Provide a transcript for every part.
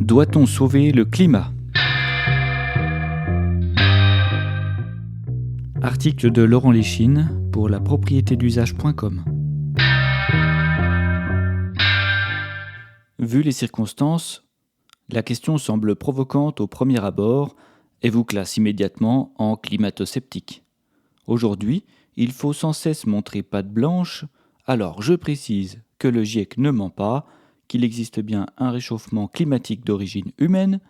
Doit-on sauver le climat ? Article de Laurent Léchine pour la propriétédusage.com. Vu les circonstances, la question semble provocante au premier abord et vous classe immédiatement en climato-sceptique. Aujourd'hui, il faut sans cesse montrer patte blanche, alors je précise que le GIEC ne ment pas, qu'il existe bien un réchauffement climatique d'origine humaine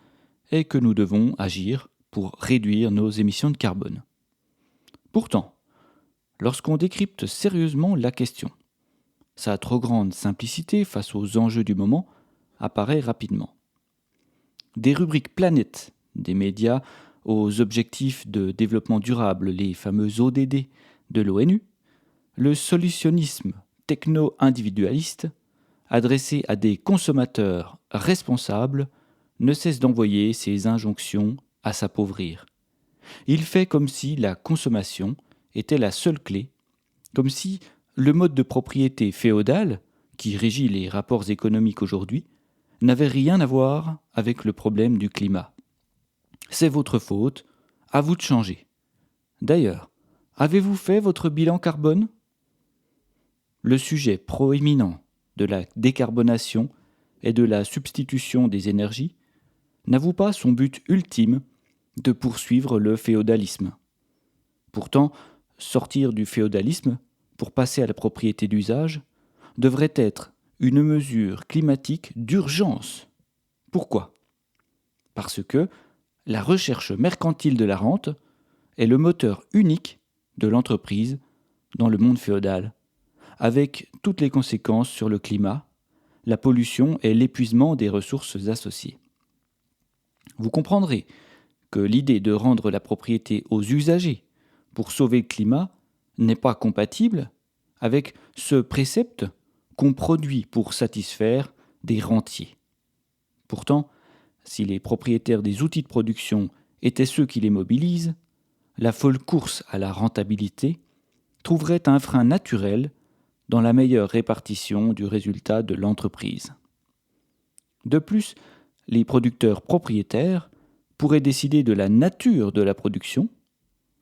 et que nous devons agir pour réduire nos émissions de carbone. Pourtant, lorsqu'on décrypte sérieusement la question, sa trop grande simplicité face aux enjeux du moment apparaît rapidement. Des rubriques planètes des médias aux objectifs de développement durable, les fameux ODD de l'ONU, le solutionnisme techno-individualiste, adressé à des consommateurs responsables, ne cesse d'envoyer ses injonctions à s'appauvrir. Il fait comme si la consommation était la seule clé, comme si le mode de propriété féodal, qui régit les rapports économiques aujourd'hui, n'avait rien à voir avec le problème du climat. C'est votre faute, à vous de changer. D'ailleurs, avez-vous fait votre bilan carbone ? Le sujet proéminent de la décarbonation et de la substitution des énergies n'avoue pas son but ultime de poursuivre le féodalisme. Pourtant, sortir du féodalisme pour passer à la propriété d'usage devrait être une mesure climatique d'urgence. Pourquoi ? Parce que la recherche mercantile de la rente est le moteur unique de l'entreprise dans le monde féodal, avec toutes les conséquences sur le climat, la pollution et l'épuisement des ressources associées. Vous comprendrez que l'idée de rendre la propriété aux usagers pour sauver le climat n'est pas compatible avec ce précepte qu'on produit pour satisfaire des rentiers. Pourtant, si les propriétaires des outils de production étaient ceux qui les mobilisent, la folle course à la rentabilité trouverait un frein naturel dans la meilleure répartition du résultat de l'entreprise. De plus, les producteurs propriétaires pourraient décider de la nature de la production,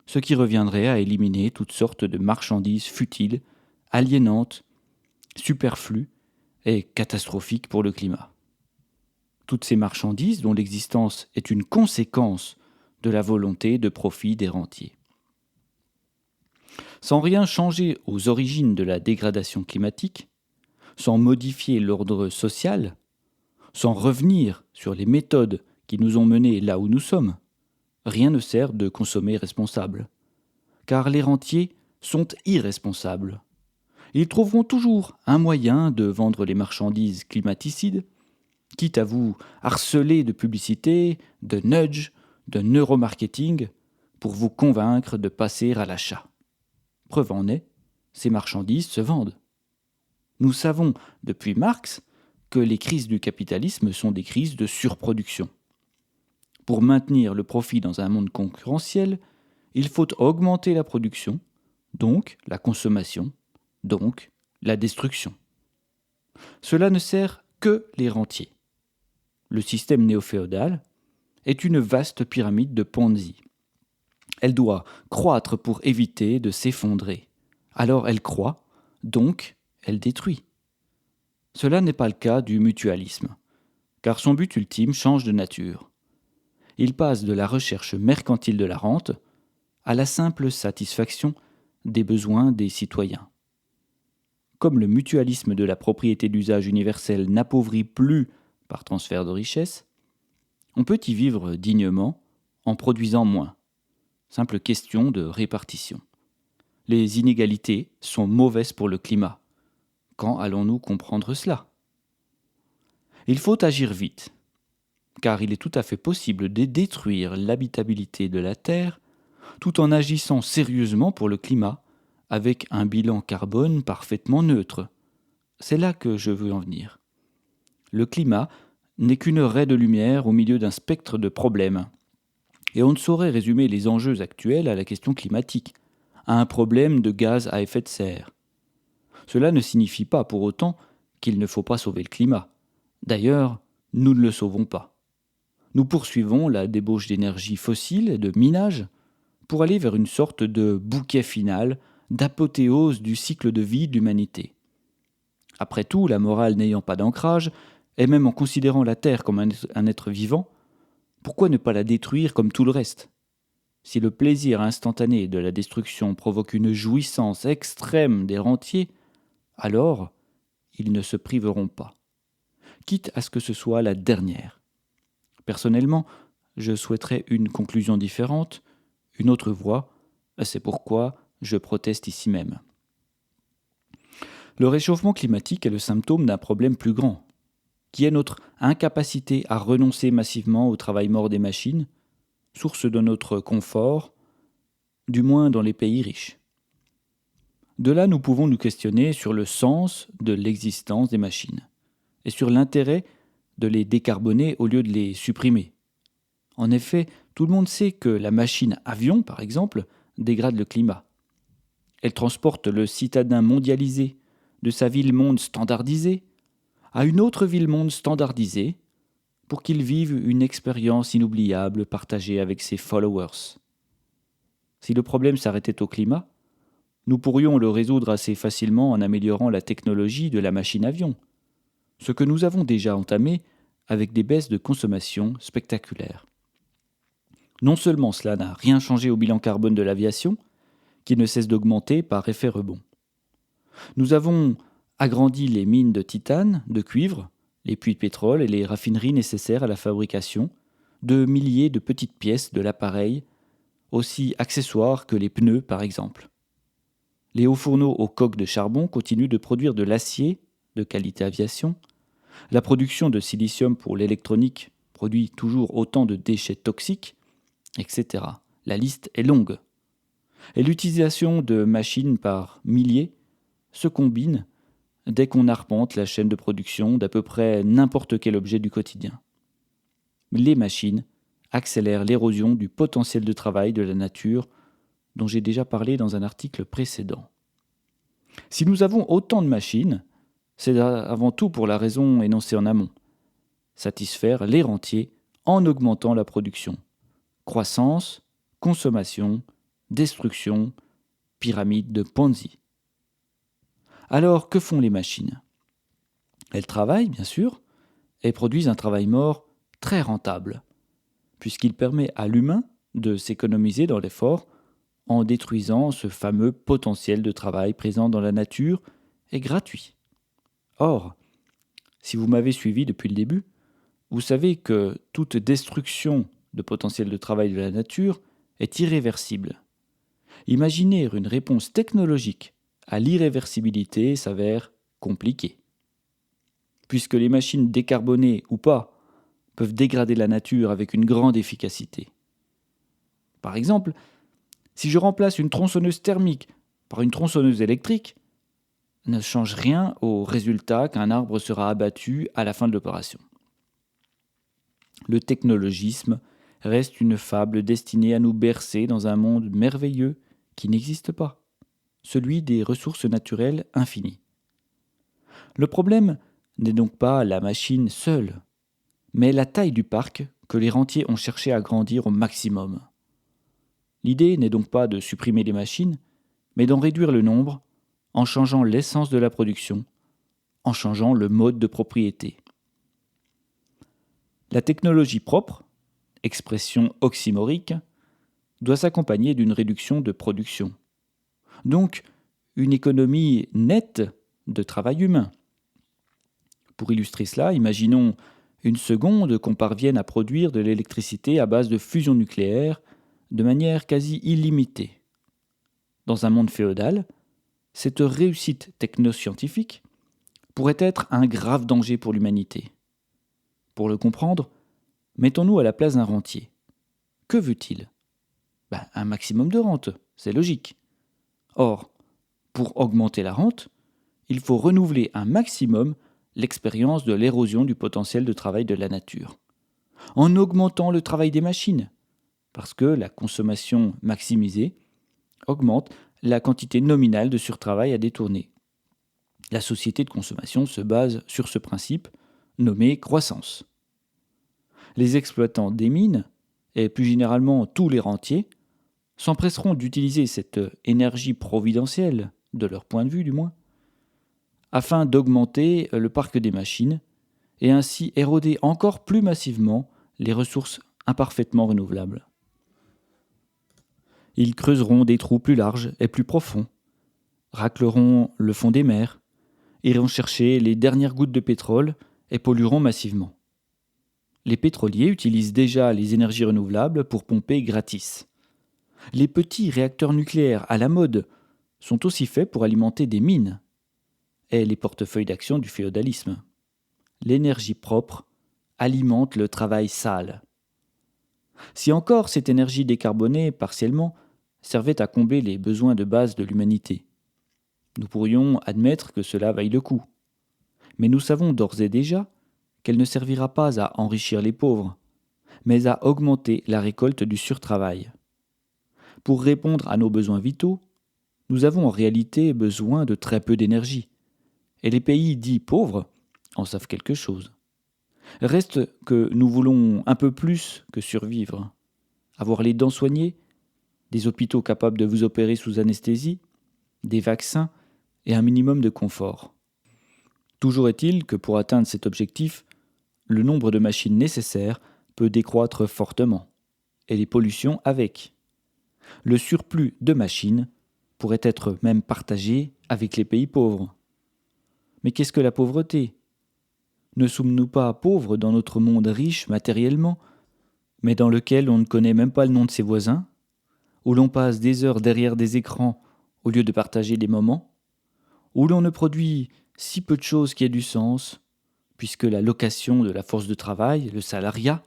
ce qui reviendrait à éliminer toutes sortes de marchandises futiles, aliénantes, superflues et catastrophiques pour le climat. Toutes ces marchandises dont l'existence est une conséquence de la volonté de profit des rentiers. Sans rien changer aux origines de la dégradation climatique, sans modifier l'ordre social, sans revenir sur les méthodes qui nous ont menés là où nous sommes, rien ne sert de consommer responsable. Car les rentiers sont irresponsables. Ils trouveront toujours un moyen de vendre les marchandises climaticides, quitte à vous harceler de publicité, de nudge, de neuromarketing, pour vous convaincre de passer à l'achat. Preuve en est, ces marchandises se vendent. Nous savons depuis Marx que les crises du capitalisme sont des crises de surproduction. Pour maintenir le profit dans un monde concurrentiel, il faut augmenter la production, donc la consommation, donc la destruction. Cela ne sert que les rentiers. Le système néo-féodal est une vaste pyramide de Ponzi. Elle doit croître pour éviter de s'effondrer. Alors elle croît, donc elle détruit. Cela n'est pas le cas du mutualisme, car son but ultime change de nature. Il passe de la recherche mercantile de la rente à la simple satisfaction des besoins des citoyens. Comme le mutualisme de la propriété d'usage universel n'appauvrit plus par transfert de richesse, on peut y vivre dignement en produisant moins. Simple question de répartition. Les inégalités sont mauvaises pour le climat. Quand allons-nous comprendre cela ? Il faut agir vite, car il est tout à fait possible de détruire l'habitabilité de la Terre tout en agissant sérieusement pour le climat, avec un bilan carbone parfaitement neutre. C'est là que je veux en venir. Le climat n'est qu'une raie de lumière au milieu d'un spectre de problèmes. Et on ne saurait résumer les enjeux actuels à la question climatique, à un problème de gaz à effet de serre. Cela ne signifie pas pour autant qu'il ne faut pas sauver le climat. D'ailleurs, nous ne le sauvons pas. Nous poursuivons la débauche d'énergie fossile et de minage pour aller vers une sorte de bouquet final, d'apothéose du cycle de vie de l'humanité. Après tout, la morale n'ayant pas d'ancrage, et même en considérant la Terre comme un être vivant, pourquoi ne pas la détruire comme tout le reste ? Si le plaisir instantané de la destruction provoque une jouissance extrême des rentiers, alors ils ne se priveront pas, quitte à ce que ce soit la dernière. Personnellement, je souhaiterais une conclusion différente, une autre voie, c'est pourquoi je proteste ici même. Le réchauffement climatique est le symptôme d'un problème plus grand, qui est notre incapacité à renoncer massivement au travail mort des machines, source de notre confort, du moins dans les pays riches. De là, nous pouvons nous questionner sur le sens de l'existence des machines et sur l'intérêt de les décarboner au lieu de les supprimer. En effet, tout le monde sait que la machine avion, par exemple, dégrade le climat. Elle transporte le citadin mondialisé de sa ville-monde standardisée à une autre ville-monde standardisée pour qu'il vive une expérience inoubliable partagée avec ses followers. Si le problème s'arrêtait au climat, nous pourrions le résoudre assez facilement en améliorant la technologie de la machine-avion, ce que nous avons déjà entamé avec des baisses de consommation spectaculaires. Non seulement cela n'a rien changé au bilan carbone de l'aviation, qui ne cesse d'augmenter par effet rebond. Nous avons agrandi les mines de titane, de cuivre, les puits de pétrole et les raffineries nécessaires à la fabrication de milliers de petites pièces de l'appareil, aussi accessoires que les pneus par exemple. Les hauts fourneaux aux coques de charbon continuent de produire de l'acier de qualité aviation. La production de silicium pour l'électronique produit toujours autant de déchets toxiques, etc. La liste est longue. Et l'utilisation de machines par milliers se combine dès qu'on arpente la chaîne de production d'à peu près n'importe quel objet du quotidien. Les machines accélèrent l'érosion du potentiel de travail de la nature dont j'ai déjà parlé dans un article précédent. Si nous avons autant de machines, c'est avant tout pour la raison énoncée en amont. Satisfaire les rentiers en augmentant la production. Croissance, consommation, destruction, pyramide de Ponzi. Alors, que font les machines ? Elles travaillent, bien sûr, et produisent un travail mort très rentable, puisqu'il permet à l'humain de s'économiser dans l'effort en détruisant ce fameux potentiel de travail présent dans la nature et gratuit. Or, si vous m'avez suivi depuis le début, vous savez que toute destruction de potentiel de travail de la nature est irréversible. Imaginer une réponse technologique à l'irréversibilité s'avère compliqué. Puisque les machines décarbonées ou pas peuvent dégrader la nature avec une grande efficacité. Par exemple, si je remplace une tronçonneuse thermique par une tronçonneuse électrique, ne change rien au résultat qu'un arbre sera abattu à la fin de l'opération. Le technologisme reste une fable destinée à nous bercer dans un monde merveilleux qui n'existe pas, celui des ressources naturelles infinies. Le problème n'est donc pas la machine seule, mais la taille du parc que les rentiers ont cherché à grandir au maximum. L'idée n'est donc pas de supprimer les machines, mais d'en réduire le nombre en changeant l'essence de la production, en changeant le mode de propriété. La technologie propre, expression oxymorique, doit s'accompagner d'une réduction de production. Donc, une économie nette de travail humain. Pour illustrer cela, imaginons une seconde qu'on parvienne à produire de l'électricité à base de fusion nucléaire de manière quasi illimitée. Dans un monde féodal, cette réussite technoscientifique pourrait être un grave danger pour l'humanité. Pour le comprendre, mettons-nous à la place d'un rentier. Que veut-il ? Un maximum de rente, c'est logique. Or, pour augmenter la rente, il faut renouveler un maximum l'expérience de l'érosion du potentiel de travail de la nature, en augmentant le travail des machines, parce que la consommation maximisée augmente la quantité nominale de surtravail à détourner. La société de consommation se base sur ce principe nommé croissance. Les exploitants des mines, et plus généralement tous les rentiers, s'empresseront d'utiliser cette énergie providentielle, de leur point de vue du moins, afin d'augmenter le parc des machines et ainsi éroder encore plus massivement les ressources imparfaitement renouvelables. Ils creuseront des trous plus larges et plus profonds, racleront le fond des mers, iront chercher les dernières gouttes de pétrole et pollueront massivement. Les pétroliers utilisent déjà les énergies renouvelables pour pomper gratis. Les petits réacteurs nucléaires à la mode sont aussi faits pour alimenter des mines et les portefeuilles d'action du féodalisme. L'énergie propre alimente le travail sale. Si encore cette énergie décarbonée partiellement servait à combler les besoins de base de l'humanité, nous pourrions admettre que cela vaille le coup. Mais nous savons d'ores et déjà qu'elle ne servira pas à enrichir les pauvres, mais à augmenter la récolte du surtravail. Pour répondre à nos besoins vitaux, nous avons en réalité besoin de très peu d'énergie, et les pays dits pauvres en savent quelque chose. Reste que nous voulons un peu plus que survivre. Avoir les dents soignées, des hôpitaux capables de vous opérer sous anesthésie, des vaccins et un minimum de confort. Toujours est-il que pour atteindre cet objectif, le nombre de machines nécessaires peut décroître fortement, et les pollutions avec. Le surplus de machines pourrait être même partagé avec les pays pauvres. Mais qu'est-ce que la pauvreté ? Ne sommes-nous pas pauvres dans notre monde riche matériellement, mais dans lequel on ne connaît même pas le nom de ses voisins, où l'on passe des heures derrière des écrans au lieu de partager des moments, où l'on ne produit si peu de choses qui aient du sens, puisque la location de la force de travail, le salariat,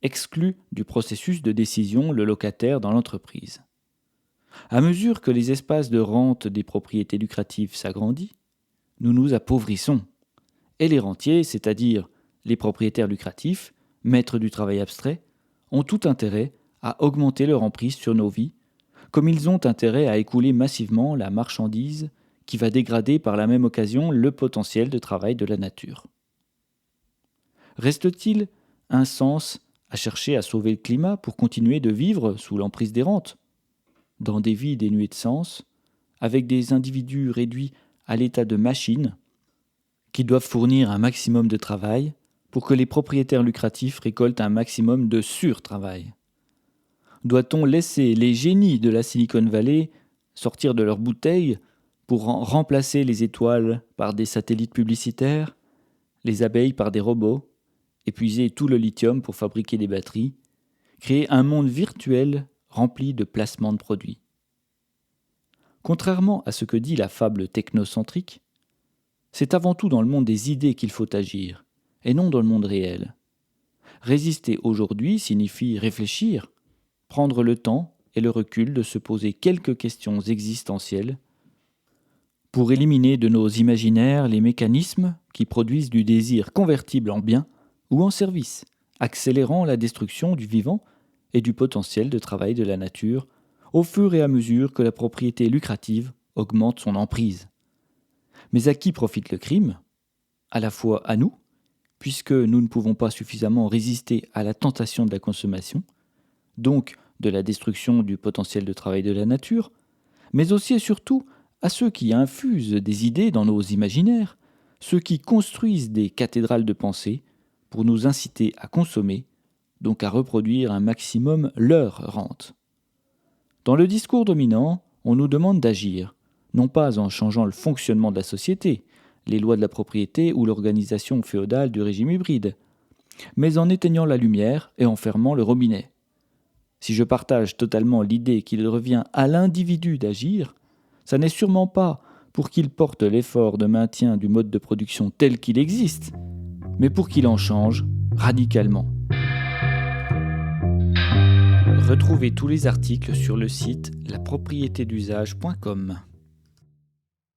exclut du processus de décision le locataire dans l'entreprise. À mesure que les espaces de rente des propriétés lucratives s'agrandissent, nous nous appauvrissons. Et les rentiers, c'est-à-dire les propriétaires lucratifs, maîtres du travail abstrait, ont tout intérêt à augmenter leur emprise sur nos vies, comme ils ont intérêt à écouler massivement la marchandise qui va dégrader par la même occasion le potentiel de travail de la nature. Reste-t-il un sens à chercher à sauver le climat pour continuer de vivre sous l'emprise des rentes, dans des vies dénuées de sens, avec des individus réduits à l'état de machines, qui doivent fournir un maximum de travail pour que les propriétaires lucratifs récoltent un maximum de surtravail? Doit-on laisser les génies de la Silicon Valley sortir de leurs bouteilles pour remplacer les étoiles par des satellites publicitaires, les abeilles par des robots, épuiser tout le lithium pour fabriquer des batteries, créer un monde virtuel rempli de placements de produits? Contrairement à ce que dit la fable technocentrique, c'est avant tout dans le monde des idées qu'il faut agir, et non dans le monde réel. Résister aujourd'hui signifie réfléchir, prendre le temps et le recul de se poser quelques questions existentielles pour éliminer de nos imaginaires les mécanismes qui produisent du désir convertible en bien ou en service, accélérant la destruction du vivant et du potentiel de travail de la nature au fur et à mesure que la propriété lucrative augmente son emprise. Mais à qui profite le crime ? À la fois à nous, puisque nous ne pouvons pas suffisamment résister à la tentation de la consommation, donc de la destruction du potentiel de travail de la nature, mais aussi et surtout à ceux qui infusent des idées dans nos imaginaires, ceux qui construisent des cathédrales de pensée pour nous inciter à consommer, donc à reproduire un maximum leur rente. Dans le discours dominant, on nous demande d'agir, non pas en changeant le fonctionnement de la société, les lois de la propriété ou l'organisation féodale du régime hybride, mais en éteignant la lumière et en fermant le robinet. Si je partage totalement l'idée qu'il revient à l'individu d'agir, ça n'est sûrement pas pour qu'il porte l'effort de maintien du mode de production tel qu'il existe, mais pour qu'il en change radicalement. Retrouvez tous les articles sur le site lapropriétédusage.com.